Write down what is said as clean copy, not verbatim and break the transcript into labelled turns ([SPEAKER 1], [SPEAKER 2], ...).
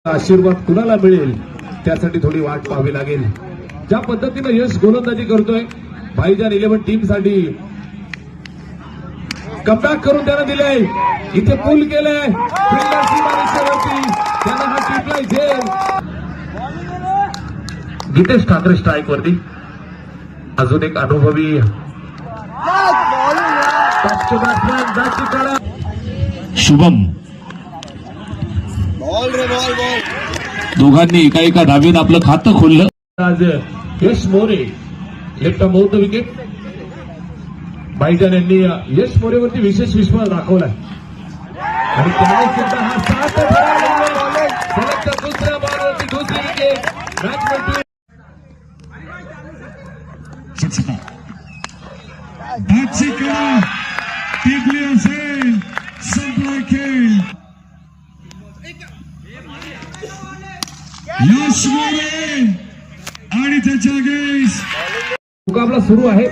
[SPEAKER 1] आशीर्वाद कुणाला मिळेल त्यासाठी थोडी वाट पाहावी लागेल। ज्या पद्धतीने यश गोलंदाजी करतोय भाईजान 11 टीम साठी कमबॅक करून त्यानं दिलंय, इथे पूल केलंय त्यानं हा टिपलाय झेल। गीतेश ठाकरे स्ट्राईक वरती, अजून एक अनुभवी शुभम दोघांनी एका धावेनं आपलं खातं खोललं। आज Yash More left of the wicket, भाईजान यांनी यश मोरेवरती विशेष विश्वास दाखवलाय आणि त्याने सुद्धा हा 7 सलग दुसऱ्या बॉलवरती दुसरी विकेट मॅच
[SPEAKER 2] टिपली असेल संपला खेळ। यश मोरे आणि त्याच्या अगेन्स्ट
[SPEAKER 1] मुकाबला सुरू आहे।